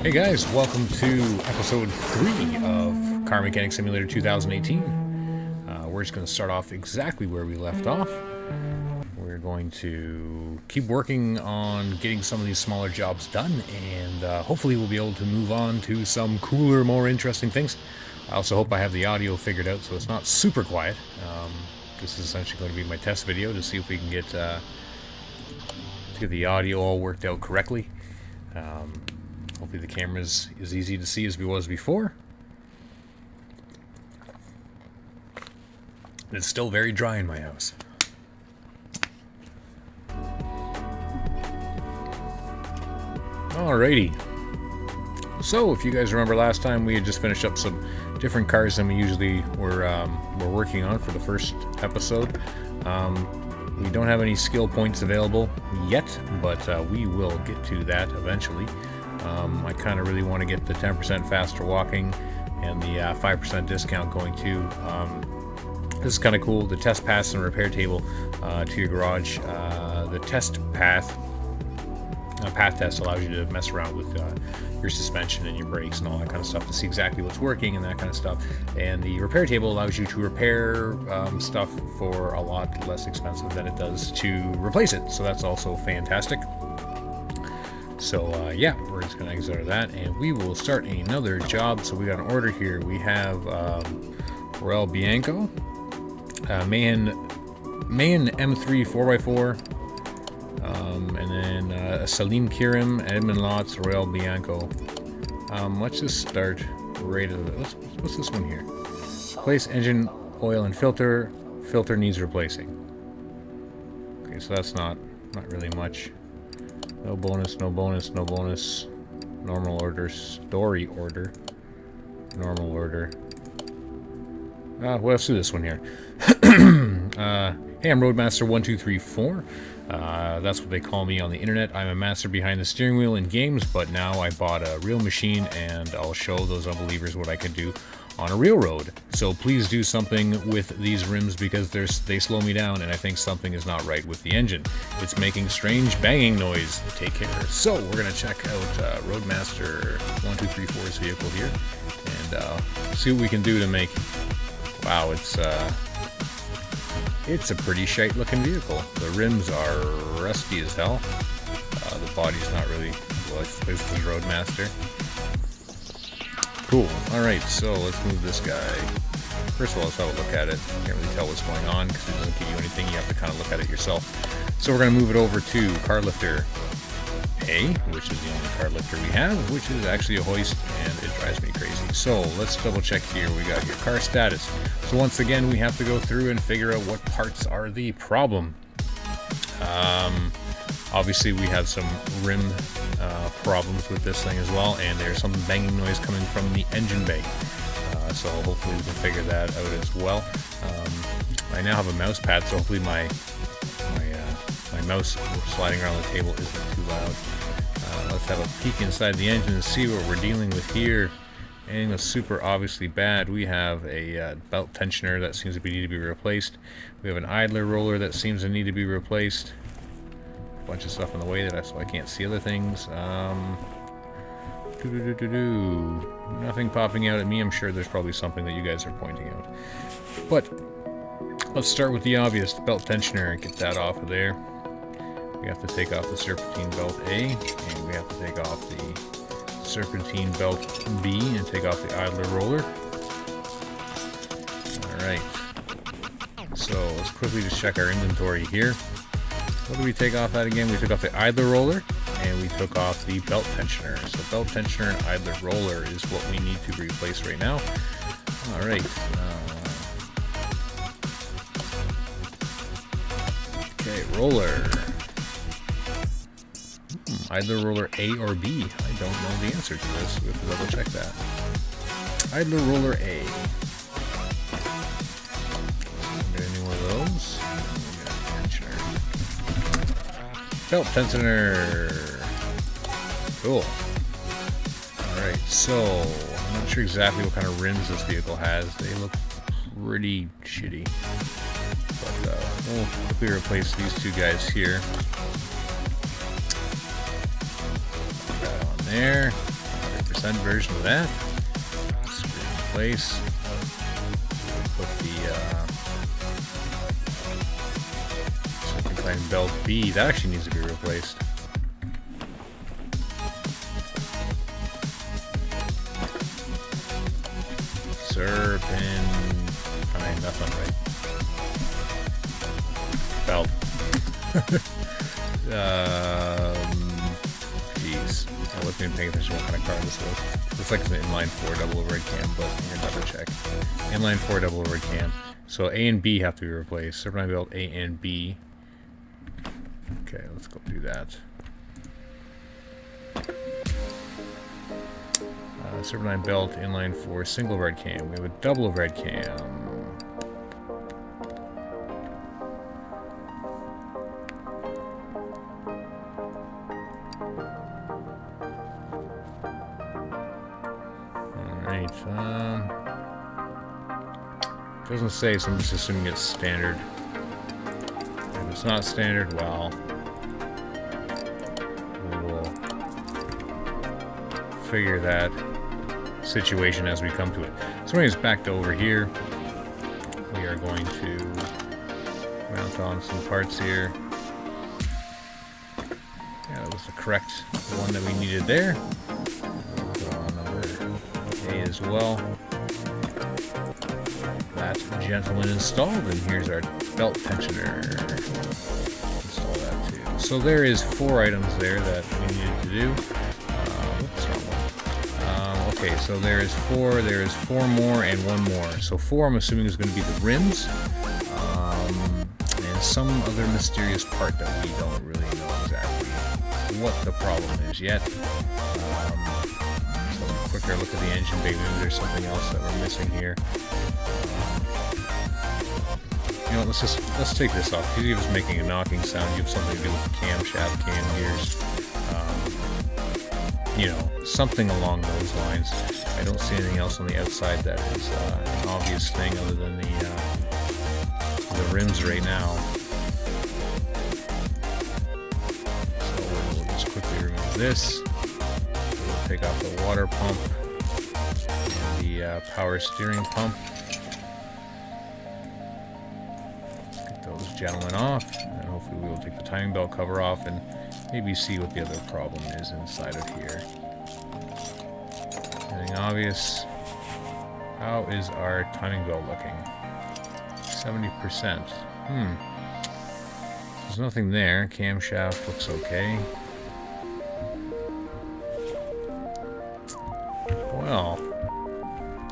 Hey guys, welcome to episode 3 of Car Mechanic Simulator 2018. We're just going to start off exactly where we left off. We're going to keep working on getting some of these smaller jobs done, and hopefully we'll be able to move on to some cooler, more interesting things. I also hope I have the audio figured out so it's not super quiet. This is essentially going to be my test video to see if we can get the audio all worked out correctly. Hopefully the camera is as easy to see as it was before. It's still very dry in my house. Alrighty. So, if you guys remember last time, we had just finished up some different cars than we usually were working on for the first episode. We don't have any skill points available yet, but we will get to that eventually. I kind of really want to get the 10% faster walking and the 5% discount going too. This is kind of cool. The test path and repair table to your garage. The test path test allows you to mess around with your suspension and your brakes and all that kind of stuff to see exactly what's working and that kind of stuff. And the repair table allows you to repair stuff for a lot less expensive than it does to replace it. So that's also fantastic. So yeah, we're just going to exit out of that and we will start another job. So we got an order here. We have Royal Bianco, Mayan M3 4x4, and then Salim Kirim, Edmund Lots, Royal Bianco. Let's just start right at it. What's this one here? Replace engine oil and filter. Filter needs replacing. Okay, so that's not really much. No bonus, no bonus, no bonus. Normal order, story order. Normal order. Well, let's do this one here. Hey, I'm Roadmaster1234. That's what they call me on the internet. I'm a master behind the steering wheel in games, but now I bought a real machine and I'll show those unbelievers what I can do on a real road. So please do something with these rims because they slow me down and I think something is not right with the engine. It's making strange banging noise. Take care. So we're going to check out Roadmaster1234's vehicle here and see what we can do to make... Wow, it's a pretty shite looking vehicle. The rims are rusty as hell. The body's not really... Well, this is Roadmaster. Cool. Alright, so let's move this guy. First of all, let's have a look at it. Can't really tell what's going on because it doesn't give you anything. You have to kind of look at it yourself. So we're going to move it over to car lifter A, which is the only car lifter we have, which is actually a hoist, and it drives me crazy. So let's double check here. We got your car status. So once again, we have to go through and figure out what parts are the problem. Obviously, we have some rim problems with this thing as well, and there's some banging noise coming from the engine bay. So hopefully we can figure that out as well. I now have a mouse pad, so hopefully my mouse sliding around the table isn't too loud. Let's have a peek inside the engine and see what we're dealing with here. Anything that's super obviously bad. We have a belt tensioner that seems to need to be replaced. We have an idler roller that seems to need to be replaced. A bunch of stuff in the way so I can't see other things. Nothing popping out at me. I'm sure there's probably something that you guys are pointing out. But let's start with the obvious, the belt tensioner, and get that off of there. We have to take off the serpentine belt A, and we have to take off the serpentine belt B, and take off the idler roller. Alright. So let's quickly just check our inventory here. What did we take off that again? We took off the idler roller, and we took off the belt tensioner. So belt tensioner and idler roller is what we need to replace right now. Alright. Okay, roller. Idler roller A or B? I don't know the answer to this. We have to double check that. Idler roller A. Get any more of those? Belt tensioner. Cool. Alright, so I'm not sure exactly what kind of rims this vehicle has. They look pretty shitty. But we'll quickly replace these two guys here. Put that on there. 100% version of that. Screw it in place. Put the serpentine belt B. That actually needs to be replaced. Serpentine, nothing right. Belt. Jeez. I wasn't even paying attention to what kind of car this was. Looks like it's an inline 4 double overhead cam, but I'm gonna double check. Inline 4 double overhead cam. So A and B have to be replaced. Serpentine belt A and B. Okay, let's go do that. Serpentine belt, inline 4, single overhead cam. We have a double overhead cam. Alright, doesn't say, so I'm just assuming it's standard. If it's not standard, well, we will figure that situation as we come to it. So anyways, back to over here. We are going to mount on some parts here. Yeah, that was the correct one that we needed there. We'll put on number A as well. That gentleman installed, and here's our belt tensioner. Install that too. So there is 4 items there that we needed to do. Whoops, wrong one. Okay, so there is 4 more and 1 more. So 4 I'm assuming is going to be the rims, and some other mysterious part that we don't really know exactly what the problem is yet. So a quicker look at the engine bay. Maybe there's something else that we're missing here. You know, let's take this off. Because he was making a knocking sound. You have something to do with the camshaft, cam gears. You know, something along those lines. I don't see anything else on the outside that is an obvious thing other than the rims right now. So we'll just quickly remove this. We'll take off the water pump and the power steering pump. Get those gentlemen off, and hopefully we will take the timing belt cover off and maybe see what the other problem is inside of here. Anything obvious? How is our timing belt looking? 70%. There's nothing there. Camshaft looks okay. Well,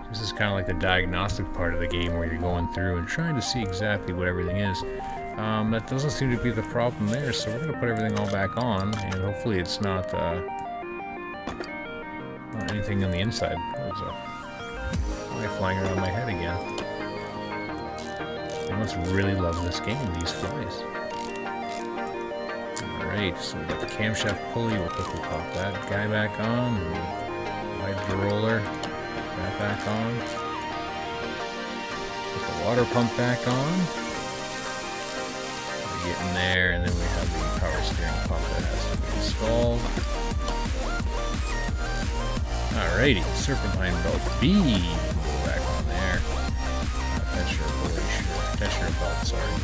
this is kind of like the diagnostic part of the game where you're going through and trying to see exactly what everything is. That doesn't seem to be the problem there, so we're going to put everything all back on, and hopefully it's not anything on the inside. There's a fly flying around my head again. They must really love this game, these flies. Alright, so we got the camshaft pulley. We'll quickly pop that guy back on. And wipe the roller. That back on. Put the water pump back on. We get in there, and then we have the power steering pump that has to be installed. Alrighty, serpentine belt B. Go back on there. Tensioner belt, sorry.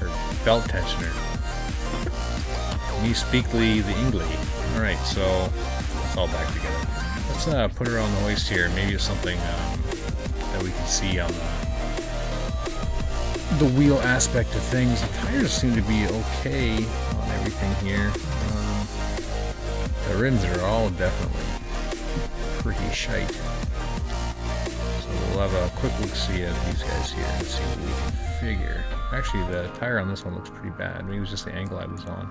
Or belt tensioner. Me speakly the English. Alright, so it's all back together. Let's put her on the hoist here. Maybe it's something that we can see on the wheel aspect of things. The tires seem to be okay on everything here. The rims are all definitely pretty shite. So we'll have a quick look-see at these guys here and see what we can figure. Actually, the tire on this one looks pretty bad. Maybe it was just the angle I was on.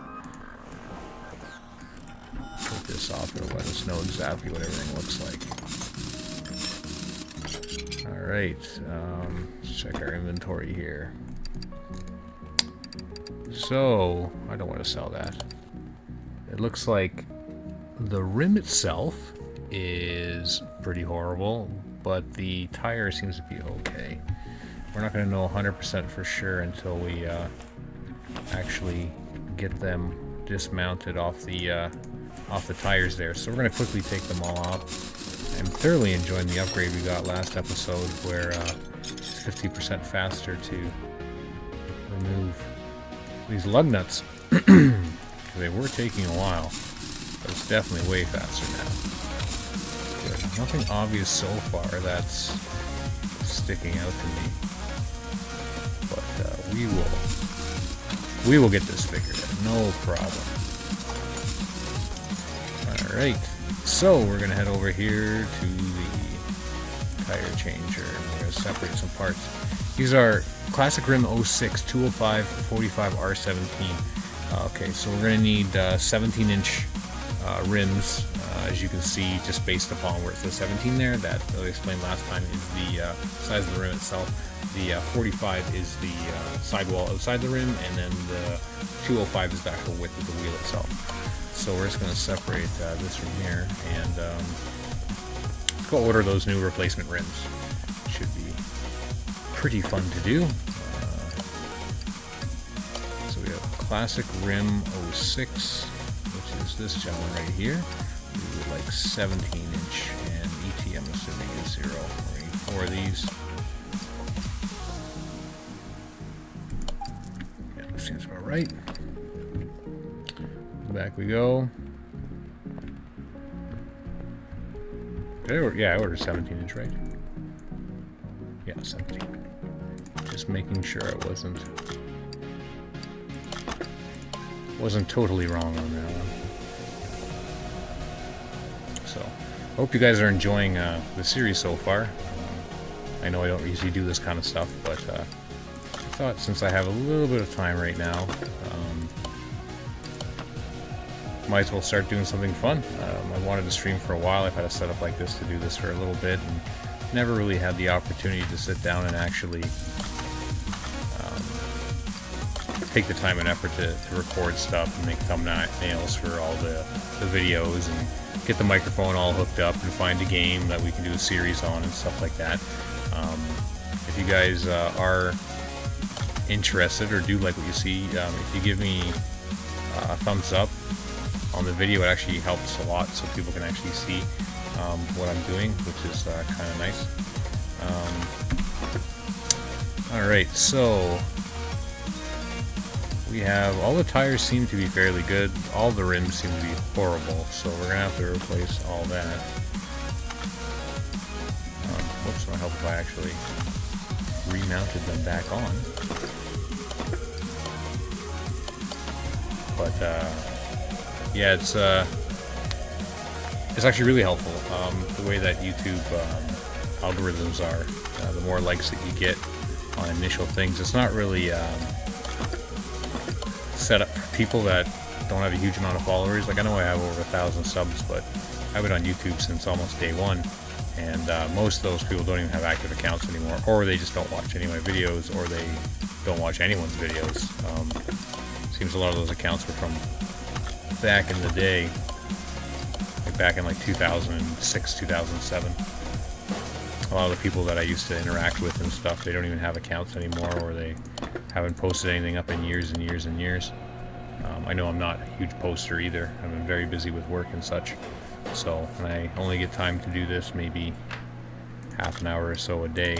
Put this off, it'll let us know exactly what everything looks like. Alright, let's check our inventory here. So, I don't want to sell that. It looks like the rim itself is pretty horrible, but the tire seems to be okay. We're not going to know 100% for sure until we actually get them dismounted off the tires there. So we're gonna quickly take them all off. I'm thoroughly enjoying the upgrade we got last episode, where it's 50% faster to remove these lug nuts. They were taking a while, but it's definitely way faster now. Good. Nothing obvious so far that's sticking out to me, but we will get this figured out, no problem. Alright, so we're going to head over here to the tire changer, and we're going to separate some parts. These are Classic Rim 06 205 45 R17. Okay, so we're going to need 17-inch rims, as you can see, just based upon where it says 17 there. That I explained last time is the size of the rim itself. The 45 is the sidewall outside the rim, and then the 205 is the actual width of the wheel itself. So we're just going to separate this from here, and let's go order those new replacement rims. Should be pretty fun to do. So we have Classic Rim 06, which is this gentleman right here. We would like 17-inch, and ET I'm assuming is 0. We're going to need 4 of these. Yeah, that seems about right. Back we go. Yeah, I ordered 17-inch, right? Yeah, 17. Just making sure I wasn't totally wrong on that one. So, hope you guys are enjoying the series so far. I know I don't usually do this kind of stuff, but I thought since I have a little bit of time right now, might as well start doing something fun. I wanted to stream for a while. I've had a setup like this to do this for a little bit, and never really had the opportunity to sit down and actually take the time and effort to record stuff and make thumbnails for all the videos, and get the microphone all hooked up and find a game that we can do a series on and stuff like that. If you guys are interested or do like what you see, if you give me a thumbs up on the video, it actually helps a lot, so people can actually see what I'm doing, which is kind of nice. Alright, so we have all the tires seem to be fairly good, all the rims seem to be horrible, so we're gonna have to replace all that. Whoops, it'll help if I actually remounted them back on. But yeah, it's actually really helpful. The way that YouTube algorithms are, the more likes that you get on initial things. It's not really set up for people that don't have a huge amount of followers. Like, I know I have over 1,000 subs, but I've been on YouTube since almost day one, and most of those people don't even have active accounts anymore, or they just don't watch any of my videos, or they don't watch anyone's videos. Seems a lot of those accounts were from back in the day, like back in like 2006, 2007. A lot of the people that I used to interact with and stuff, they don't even have accounts anymore, or they haven't posted anything up in years and years and years. I know I'm not a huge poster either. I've been very busy with work and such, so and I only get time to do this maybe half an hour or so a day.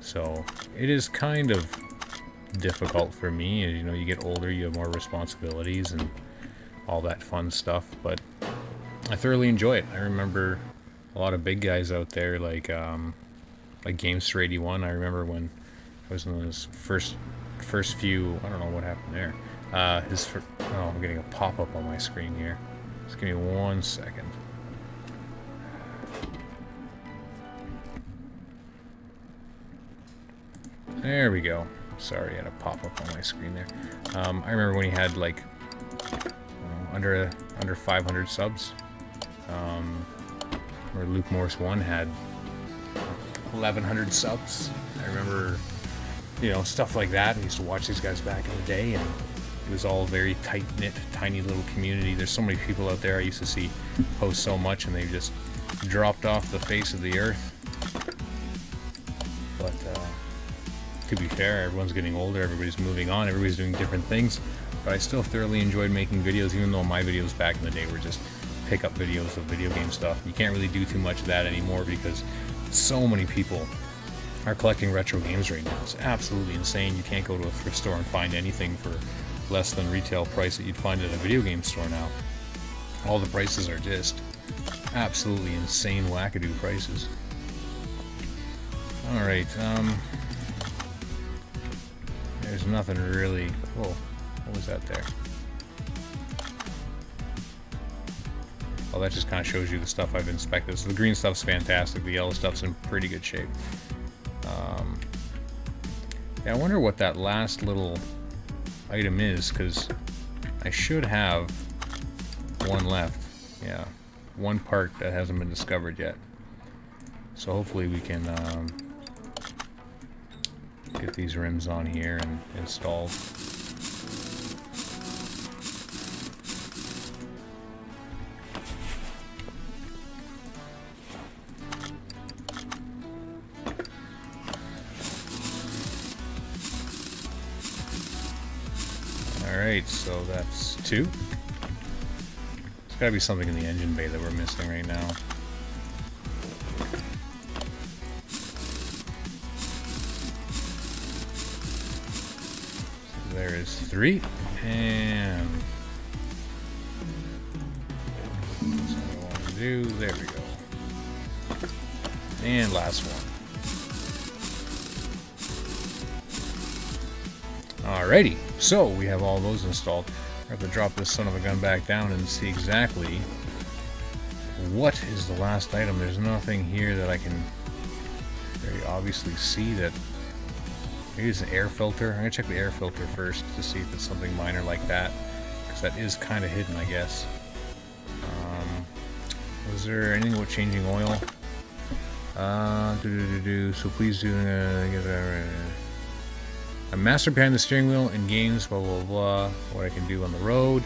So it is kind of difficult for me. You know, you get older, you have more responsibilities and all that fun stuff, but I thoroughly enjoy it. I remember a lot of big guys out there, like Gamester 81. I remember when I was in his first few, I don't know what happened there. Oh, I'm getting a pop-up on my screen here. Just give me 1 second. There we go. Sorry, I had a pop-up on my screen there. I remember when he had like under 500 subs. Where Luke Morse 1 had 1,100 subs. I remember, you know, stuff like that. I used to watch these guys back in the day, and it was all very tight-knit, tiny little community. There's so many people out there I used to see post so much, and they just dropped off the face of the earth. But to be fair, everyone's getting older, everybody's moving on, everybody's doing different things. but I still thoroughly enjoyed making videos, even though my videos back in the day were just pickup videos of video game stuff. You can't really do too much of that anymore because so many people are collecting retro games right now. It's absolutely insane. You can't go to a thrift store and find anything for less than retail price that you'd find at a video game store now. All the prices are just absolutely insane wackadoo prices. Alright, there's nothing really... Whoa, what was that there? Well, that just kind of shows you the stuff I've inspected. So the green stuff's fantastic, the yellow stuff's in pretty good shape. Yeah, I wonder what that last little item is, because I should have one left. Yeah, one part that hasn't been discovered yet. So hopefully we can get these rims on here and installed. Alright, so that's 2. There's gotta be something in the engine bay that we're missing right now. So there is 3, and that's what I want to do. There we go. And last one. Alrighty, so we have all those installed. I have to drop this son of a gun back down and see exactly what is the last item. There's nothing here that I can very obviously see that... Maybe it's an air filter. I'm going to check the air filter first to see if it's something minor like that, because that is kind of hidden, I guess. Was there anything about changing oil? So please do get that. I'm master behind the steering wheel in games, blah blah blah. What I can do on the road.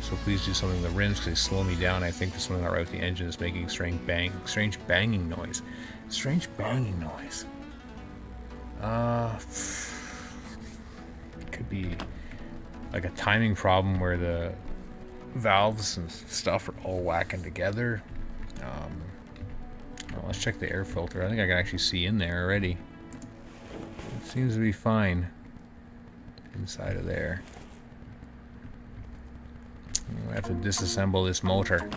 So please do something with the rims because they slow me down. I think there's something not right with the engine. It's making strange banging noise. Strange banging noise. Could be like a timing problem where the valves and stuff are all whacking together. Well, let's check the air filter. I think I can actually see in there already. It seems to be fine inside of there. We have to disassemble this motor.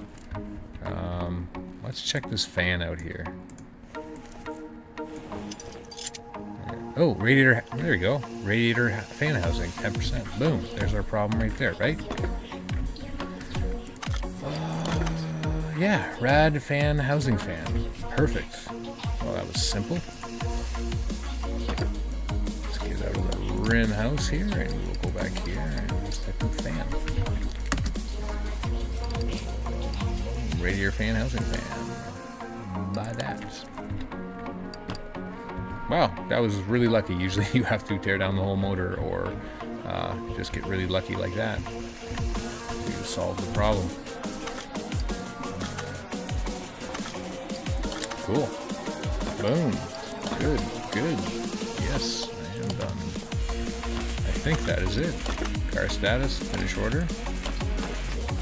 Let's check this fan out here. Oh, radiator. There we go. Radiator fan housing, 10%. Boom. There's our problem right there, right? Yeah, rad fan housing fan. Perfect. Well, that was simple. Let's get out of the rim house here, and we'll go back here and just type in fan. Radiator fan housing fan. Buy that. Wow, that was really lucky. Usually you have to tear down the whole motor or just get really lucky like that to solve the problem. Cool. Boom. Good, good. Yes, I am done. I think that is it. Car status, finish order.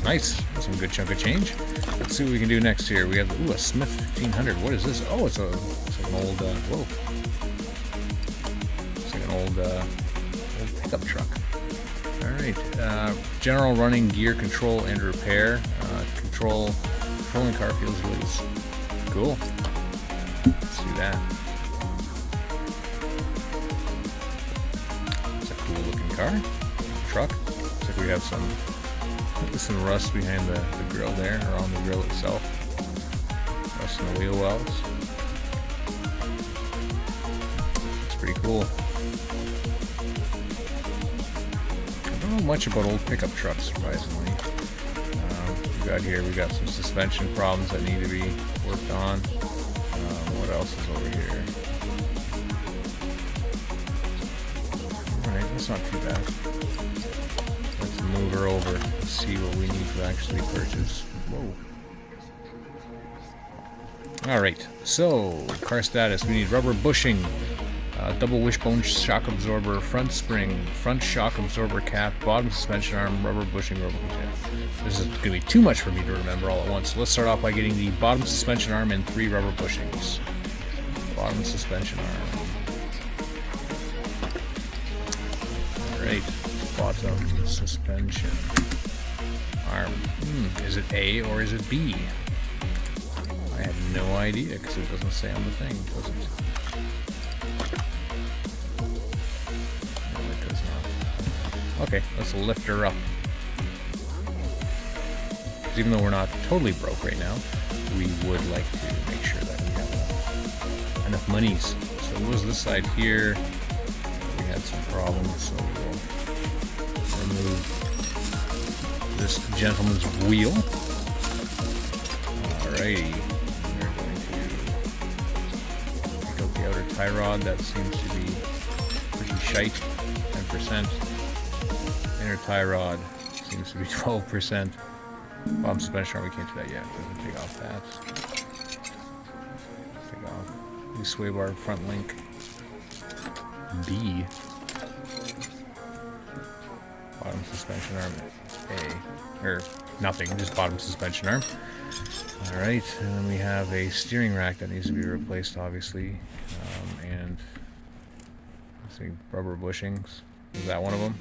Nice. That's some good chunk of change. Let's see what we can do next here. We have, ooh, a Smith 1500. What is this? Oh, it's like an old, whoa. It's like an old pickup truck. Alright. General running gear control and repair. Controlling car feels loose. Cool. Let's do that. It's a cool looking car. Truck. Looks like we have some rust behind the grill there, or on the grill itself. Rust in the wheel wells. It's pretty cool. I don't know much about old pickup trucks, surprisingly. We got some suspension problems that need to be worked on. What else is over here? Alright, that's not too bad. Let's move her over and see what we need to actually purchase. Whoa. Alright, so car status. We need rubber bushing. Double wishbone shock absorber, front spring, front shock absorber cap, bottom suspension arm, rubber bushing, rubber cap. This is going to be too much for me to remember all at once. So let's start off by getting the bottom suspension arm and 3 rubber bushings. Bottom suspension arm. Alright, bottom suspension arm. Is it A or is it B? I have no idea because it doesn't say on the thing, does it? No, it does not. Okay, let's lift her up. Because even though we're not totally broke right now, we would like to make sure that we have enough monies. So it was this side here. We had some problems, so we'll remove this gentleman's wheel. Alrighty. We're going to take out the outer tie rod. That seems to be pretty shite. 10%. Inner tie rod seems to be 12%. Bottom suspension arm, we can't do that yet. We're going to take off that. Take off the sway bar front link. B. Bottom suspension arm A. Or nothing, just bottom suspension arm. Alright, and then we have a steering rack that needs to be replaced, obviously. And let's see, rubber bushings. Is that one of them?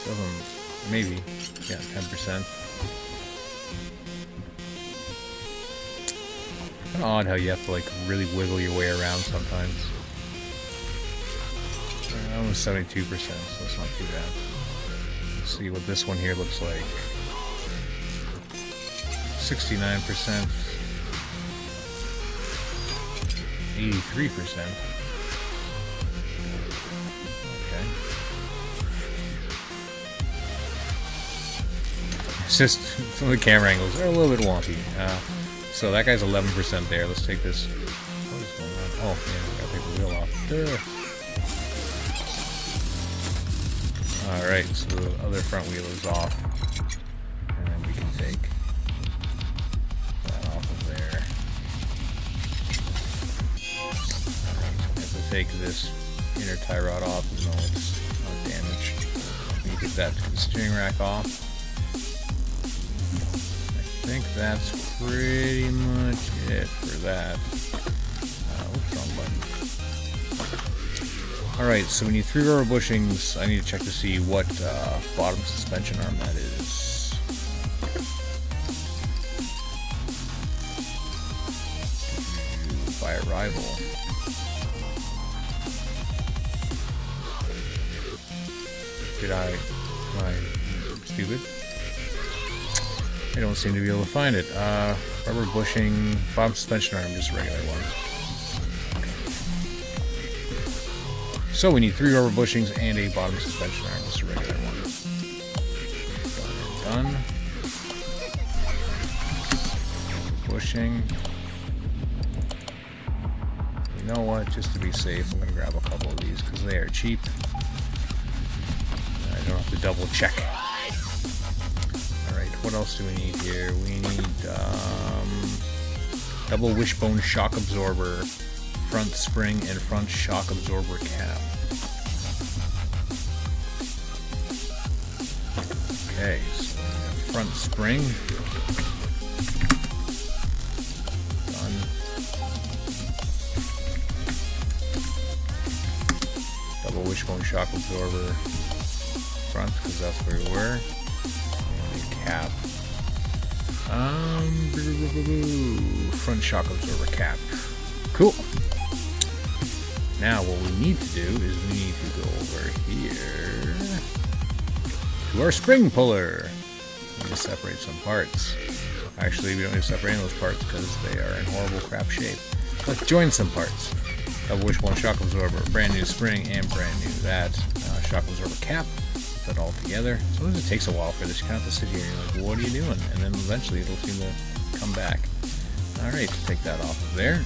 Doesn't, maybe. Yeah, 10%. Kind of odd how you have to like really wiggle your way around sometimes. Almost 72%, so that's not too bad. Let's see what this one here looks like. 69%. 83%. Okay. It's just some of the camera angles are a little bit wonky. So that guy's 11% there. Let's take this. What is going on? Oh, yeah, I gotta take the wheel off. Alright, so the other front wheel is off. And then we can take that off of there. Alright, we have to take this inner tie rod off, even though it's not damaged. We get that steering rack off. I think that's pretty much it for that. Oops, wrong button. Alright, so we need 3 rubber bushings. I need to check to see what bottom suspension arm that is. By arrival. Am I stupid? I don't seem to be able to find it. Rubber bushing, bottom suspension arm, just a regular one. So we need 3 rubber bushings and a bottom suspension arm, just a regular one. Done. Bushing. You know what? Just to be safe, I'm going to grab a couple of these because they are cheap. I don't have to double check. Alright, what else do we need here? We need double wishbone shock absorber, front spring, and front shock absorber cap. Okay, so we have front spring. Done. Double wishbone shock absorber front, because that's where we were. And a cap. Front shock absorber cap. Cool. Now what we need to do is we need to go over here to our spring puller. We need to separate some parts. Actually, we don't need to separate those parts because they are in horrible crap shape. Let's join some parts. Double wishbone shock absorber, brand new spring, and brand new that shock absorber cap. Put that all together. Sometimes it takes a while for this. You kind of have to sit here and you're like, what are you doing? And then eventually it'll seem to come back. Alright, take that off of there.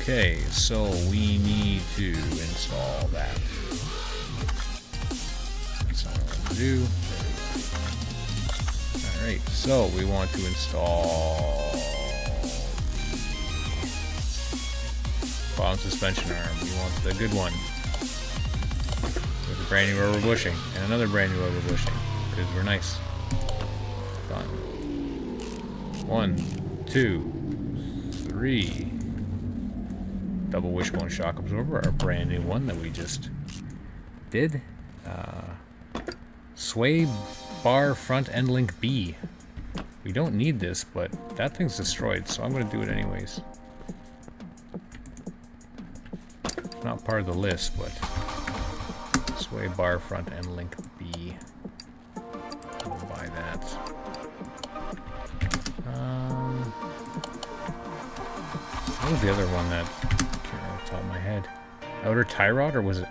Okay, so we need to install that. That's not what I want to do. Alright, so we want to install Bottom suspension arm. We want the good one. With a brand new rubber bushing. And another brand new rubber bushing. Because we're nice. Done. 1, 2, 3. Double wishbone shock absorber. Our brand new one that we just did. Sway bar front end link B. We don't need this, but that thing's destroyed, so I'm going to do it anyways. It's not part of the list, but sway bar front end link B. We'll buy that. What was the other one that I can't remember off the top of my head? Outer tie rod, or was it?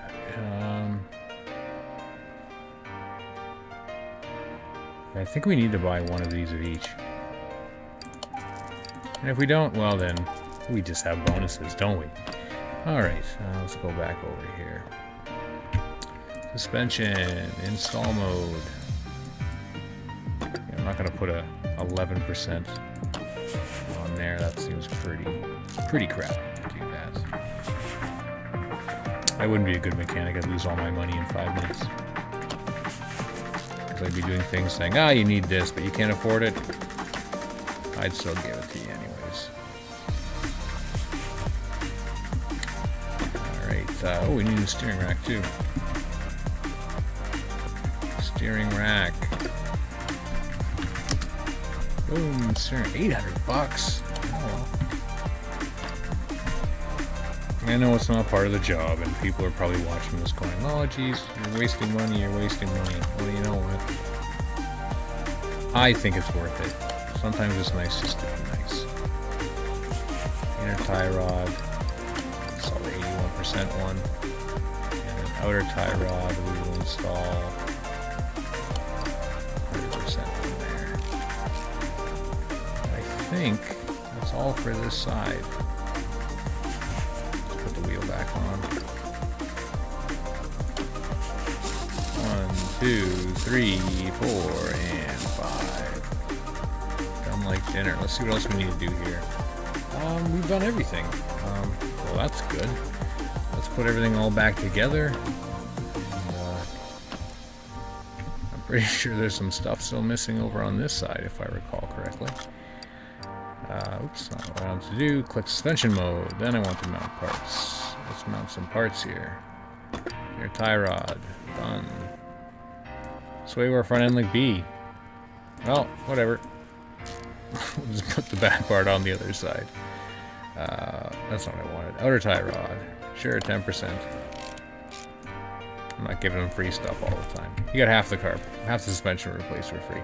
I think we need to buy one of these of each. And if we don't, well then, we just have bonuses, don't we? Alright, let's go back over here. Suspension, install mode. Yeah, I'm not going to put a 11% on there. That seems pretty crap to do that. I wouldn't be a good mechanic. I'd lose all my money in 5 minutes. I'd be doing things saying, you need this, but you can't afford it. I'd still give it to you anyways. Alright, oh, we need a steering rack too. Steering rack. Boom, steering, $800. Oh. I know it's not part of the job, and people are probably watching this going, oh geez, you're wasting money, you're wasting money. Well, you know what? I think it's worth it. Sometimes it's nice just to be nice. Inner tie rod, it's all the 81% one. And an outer tie rod we will install 100% in there. I think that's all for this side. Back on. 1, 2, 3, 4, and 5. Done like dinner. Let's see what else we need to do here. We've done everything. Well, that's good. Let's put everything all back together. And, I'm pretty sure there's some stuff still missing over on this side, if I recall correctly. Oops, not what I want to do. Click suspension mode. Then I want to mount parts. Let's mount some parts here. Your tie rod. Done. Sway bar front end link B. Well, whatever. We'll just put the back part on the other side. That's not what I wanted. Outer tie rod. Sure, 10%. I'm not giving them free stuff all the time. You got half the suspension replaced for free.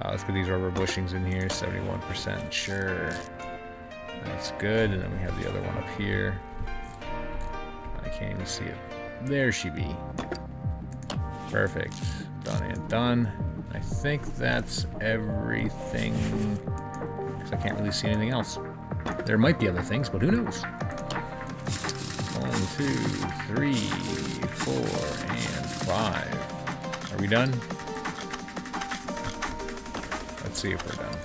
Let's put these rubber bushings in here. 71%. Sure. That's good. And then we have the other one up here. I can't even see it. There she be. Perfect. Done and done. I think that's everything. Because I can't really see anything else. There might be other things, but who knows? 1, 2, 3, 4, and 5. Are we done? Let's see if we're done.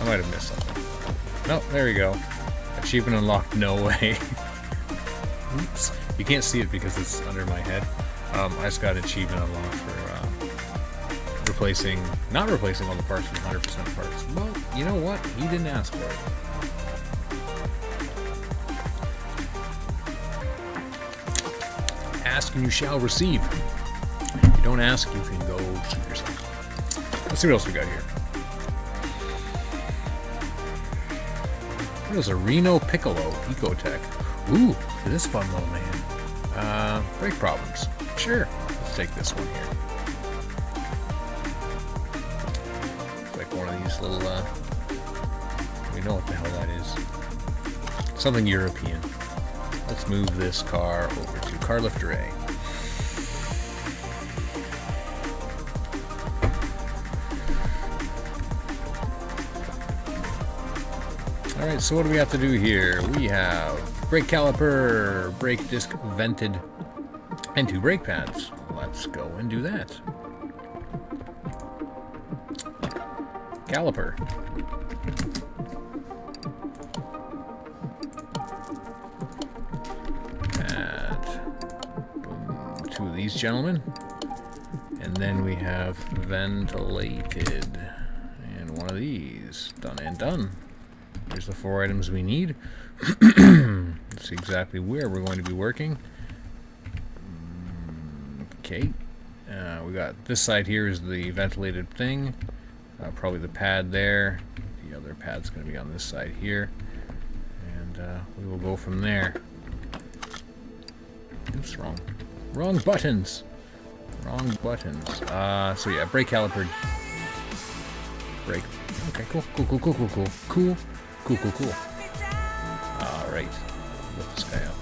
I might have missed something. Nope, there we go. Achievement unlocked, no way. Oops. You can't see it because it's under my head. I just got achievement unlocked for not replacing all the parts with 100% parts. Well, you know what? He didn't ask for it. Ask and you shall receive. If you don't ask, you can go shoot yourself. Let's see what else we got here. There's a Reno Piccolo Ecotech. Ooh, this fun little man. Brake problems. Sure. Let's take this one here. It's like one of these little, we know what the hell that is. Something European. Let's move this car over to Car Lifter A. Alright, so what do we have to do here? We have brake caliper, brake disc vented, and 2 brake pads. Let's go and do that. Caliper. these gentlemen. And then we have ventilated. And one of these. Done and done. Here's the 4 items we need. Let's see exactly where we're going to be working. Okay. We got this side here is the ventilated thing. Probably the pad there. The other pad's going to be on this side here. And we will go from there. Oops, wrong buttons. Wrong buttons. So yeah, brake caliper. Brake. Okay, cool. Alright. Lift this guy up.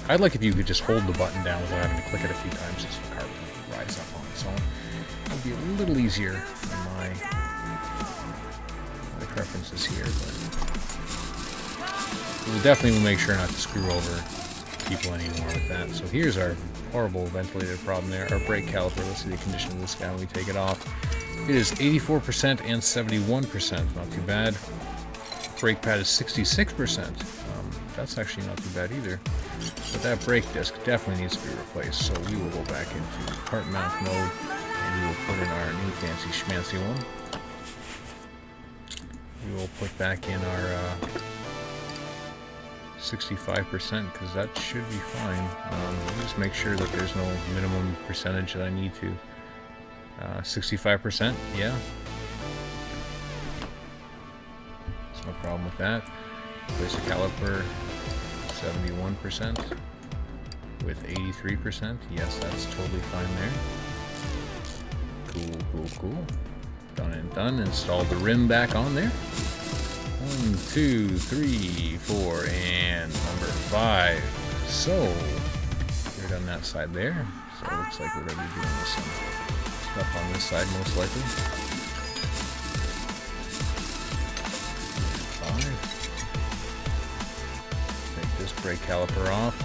I'd like if you could just hold the button down without having to click it a few times so the car would rise up on its own. It would be a little easier than my preferences here, but we definitely will make sure not to screw over people anymore with that. So here's our horrible ventilator problem there. Our brake caliper, let's see the condition of this guy when we take it off. It is 84% and 71%, not too bad. Brake pad is 66%. That's actually not too bad either. But that brake disc definitely needs to be replaced, so we will go back into part mount mode and we will put in our new fancy schmancy one. We will put back in our 65% because that should be fine. Just make sure that there's no minimum percentage that I need to. 65%, yeah. There's no problem with that. Place the caliper 71% with 83%. Yes, that's totally fine there. Cool. Done and done. Install the rim back on there. 1, 2, 3, 4, and number 5. So, we're done that side there. So it looks like we're going to be doing some stuff on this side most likely. 5. Take this brake caliper off.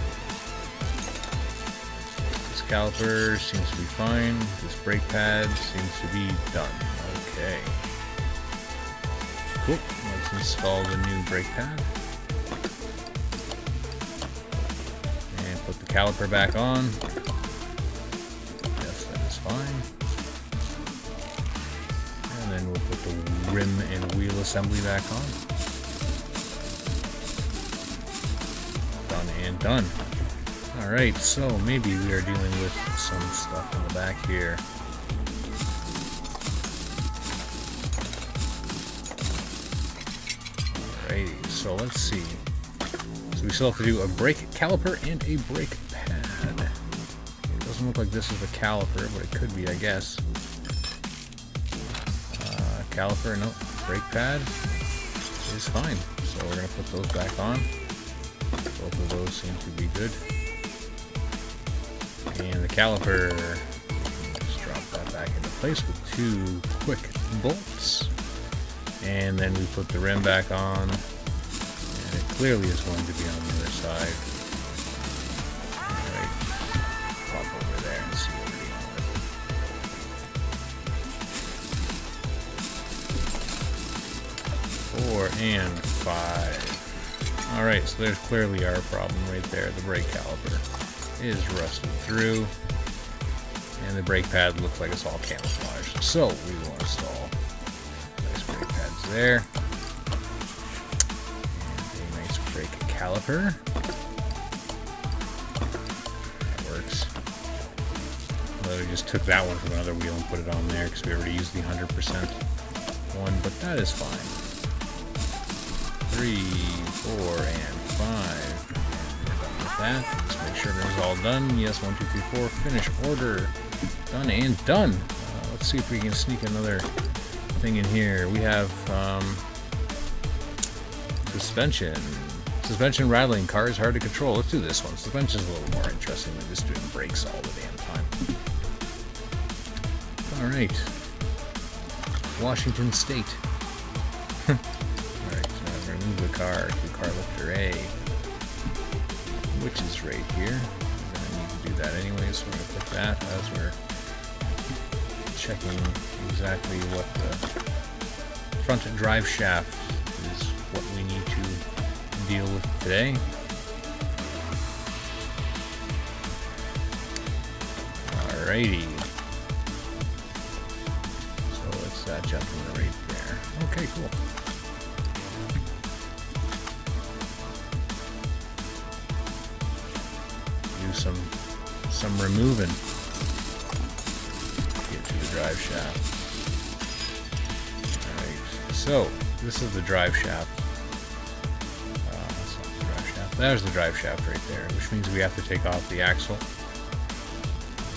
This caliper seems to be fine. This brake pad seems to be done. Okay. Cool. Let's install the new brake pad. And put the caliper back on. Yes, that is fine. And then we'll put the rim and wheel assembly back on. Done and done. Alright, so maybe we are dealing with some stuff in the back here. Alrighty, so let's see. So we still have to do a brake caliper and a brake pad. It doesn't look like this is a caliper, but it could be, I guess. Caliper, no. Brake pad is fine. So we're going to put those back on. Both of those seem to be good. And the caliper, just drop that back into place with 2 quick bolts. And then we put the rim back on. And it clearly is going to be on the other side. Alright. Pop over there and see what we're dealing with. 4 and 5. Alright, so there's clearly our problem right there. The brake caliper is rusted through. And the brake pad looks like it's all camouflaged. So we will install nice brake pads there. And a nice brake caliper. That works. Well, we just took that one from another wheel and put it on there because we already used the 100% one, but that is fine. 3, 4, and 5. And we're done with that. Let's make sure everything's all done. Yes, 1, 2, 3, 4. Finish order. Done and done. Let's see if we can sneak another thing in here. We have suspension. Suspension rattling. Car is hard to control. Let's do this one. Suspension is a little more interesting than just doing brakes all the damn time. Alright. Washington State. Alright, so I'm going to move the car to car lifter A, which is right here. We're going to need to do that anyway, so we're going to put that as we're checking exactly what the front drive shaft is, what we need to deal with today. Alrighty. So it's that gentleman right there. Okay, cool. Do some removing. Get to the drive shaft. Alright, so this is the drive shaft. That's not the drive shaft. There's the drive shaft right there, which means we have to take off the axle.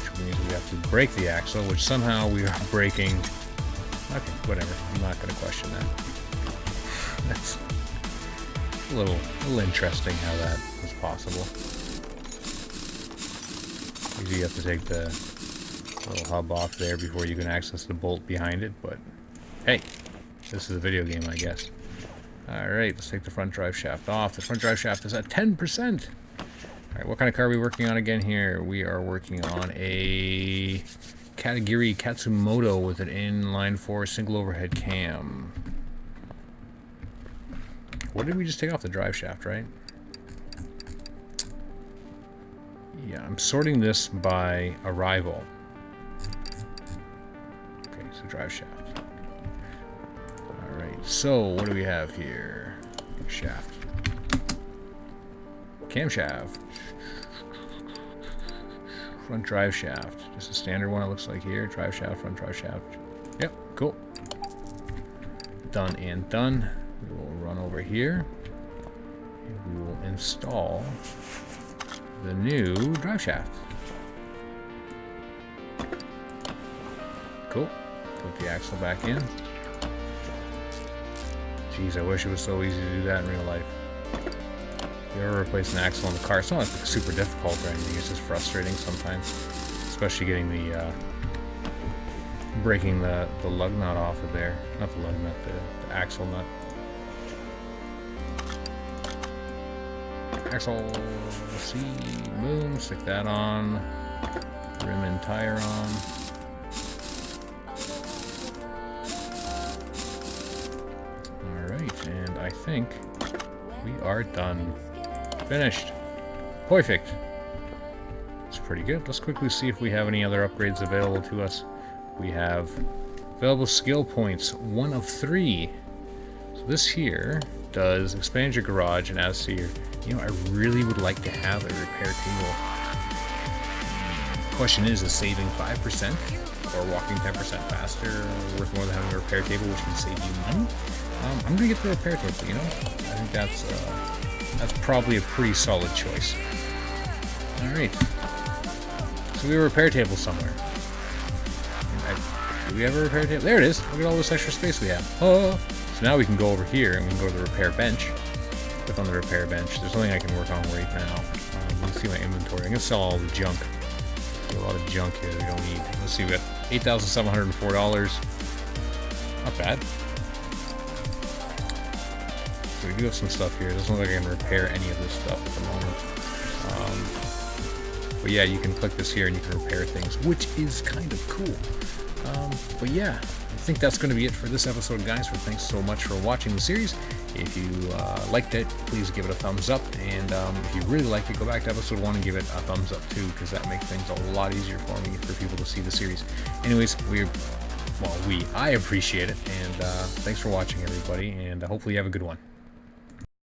Which means we have to break the axle, which somehow we are breaking. Okay, whatever. I'm not going to question that. That's a little interesting how that was possible. Usually you have to take the little hub off there before you can access the bolt behind it, but hey, this is a video game, I guess. Alright, let's take the front drive shaft off. The front drive shaft is at 10%. Alright, what kind of car are we working on again here? We are working on a Katagiri Katsumoto with an inline 4 single overhead cam. What did we just take off? The drive shaft, right? Yeah, I'm sorting this by arrival. Okay, so drive shaft. Alright, so what do we have here? Shaft. Camshaft. Front drive shaft. Just a standard one it looks like here. Drive shaft, front drive shaft. Yep, cool. Done and done. We will run over here. And we will install the new drive shaft. Cool. Put the axle back in. Jeez, I wish it was so easy to do that in real life. If you ever replace an axle in the car, it's not like super difficult or anything, it's just frustrating sometimes. Especially getting the, breaking the lug nut off of there. Not the lug nut, the axle nut. Axle, C, boom, stick that on. Rim and tire on. Alright, and I think we are done. Finished. Perfect. It's pretty good. Let's quickly see if we have any other upgrades available to us. We have available skill points, 1 of 3. So this here does expand your garage and adds to your... You know, I really would like to have a repair table. Question is saving 5% or walking 10% faster worth more than having a repair table, which can save you money? I'm gonna get the repair table, you know? I think that's probably a pretty solid choice. Alright. So we have a repair table somewhere. Do we have a repair table? There it is! Look at all this extra space we have. Oh! So now we can go over here and we can go to the repair bench. Click on the repair bench. There's something I can work on right now. Let's see my inventory. I'm gonna sell all the junk. There's a lot of junk here that we don't need. Let's see, we got $8,704. Not bad. So we do have some stuff here. It doesn't look like I can repair any of this stuff at the moment. But yeah, you can click this here and you can repair things, which is kind of cool. But yeah, I think that's going to be it for this episode, guys. So thanks so much for watching the series. If you liked it, please give it a thumbs up. And if you really liked it, go back to episode 1 and give it a thumbs up too, because that makes things a lot easier for me, for people to see the series. Anyways, I appreciate it. And thanks for watching, everybody. And hopefully you have a good one.